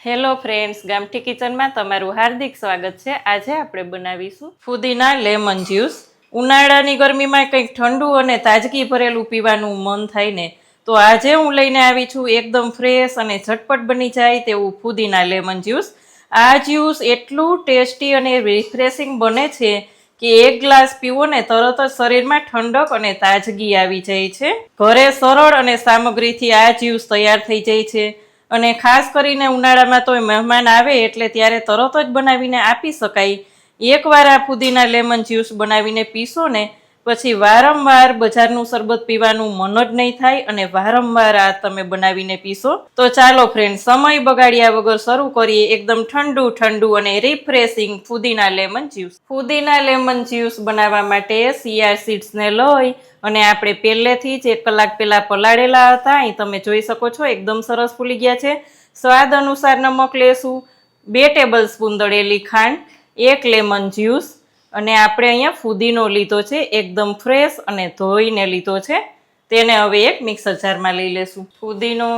Hello friends, ગામઠી કિચનમાં તમારું હાર્દિક સ્વાગત છે. આજે આપણે બનાવીશું ફુદીના લેમન જ્યુસ. ઉનાળાની ગરમીમાં કંઈક ઠંડુ અને તાજગી ભરેલું પીવાનું મન થાય ને, તો આજે હું લઈને આવી છું એકદમ ફ્રેશ અને ઝટપટ બની જાય તેવું ફુદીના લેમન જ્યુસ. આ જ્યુસ એટલું ટેસ્ટી અને રિફ્રેશિંગ બને છે કે એક ગ્લાસ પીવો ને તરત જ શરીરમાં ઠંડક અને તાજગી આવી જાય છે. ઘરે સરળ અને સામગ્રીથી આ જ્યુસ તૈયાર થઈ જાય છે અને ખાસ કરીને ઉનાળામાં તો મહેમાન આવે એટલે ત્યારે તરત જ બનાવીને આપી શકાય. એકવાર આ ફુદીના લેમન જ્યુસ બનાવીને પીશો ને પછી વારંવાર બજારનું શરબત પીવાનું મન જ નહીં થાય અને વારંવાર આ તમે બનાવીને પીશો. તો ચાલો ફ્રેન્ડ, સમય બગાડ્યા વગર શરૂ કરીએ એકદમ ઠંડુ ઠંડુ અને રિફ્રેશિંગ ફુદીના લેમન જ્યુસ. ફુદીના લેમન જ્યુસ બનાવવા માટે સિયાર સીડ્સને લઈ અને આપણે પહેલેથી જ 1 કલાક પહેલા પલાળેલા હતા. અહીં તમે જોઈ શકો છો એકદમ સરસ ફૂલી ગયા છે. સ્વાદ અનુસાર નમક લેશું, 2 ટેબલ સ્પૂન દળેલી ખાંડ, 1 લેમન જ્યુસ અને આપણે અહીંયા ફુદીનો લીધો છે, એકદમ ફ્રેશ અને ધોઈને લીધો છે. તેને હવે એક મિક્સર જારમાં લઈ લેશું. ફુદીનો,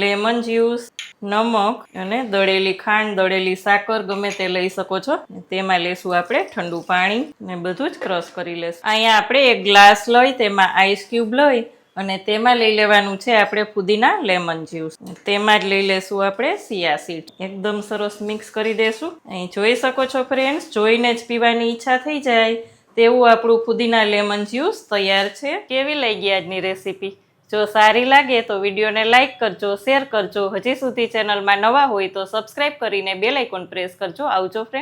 લેમન જ્યુસ, નમક અને દળેલી ખાંડ, દળેલી સાકર ગમે તે લઈ શકો છો. તેમાં લેશું આપણે ઠંડુ પાણી ને બધું જ ક્રશ કરી લેશું. અહીંયા આપણે 1 ગ્લાસ લઈ તેમાં આઈસ ક્યુબ લઈ અને તેમાં લઈ લેવાનું છે આપણે ફુદીના લેમન જ્યુસ. તેમાં જ લઈ લેશું આપણે સિયા સીડ. એકદમ સરસ મિક્સ કરી દેશું. અહીં જોઈ શકો છો ફ્રેન્ડ્સ, જોઈને જ પીવાની ઈચ્છા થઈ જાય તેવું આપણું ફુદીના લેમન જ્યુસ તૈયાર છે. કેવી લાગી આજની રેસીપી? જો સારી લાગે તો વિડીયોને લાઇક કરજો, શેર કરજો. હજી સુધી ચેનલમાં નવા હોય તો સબસ્ક્રાઇબ કરીને બેલ આઇકોન પ્રેસ કરજો. આવજો ફ્રેન્ડ.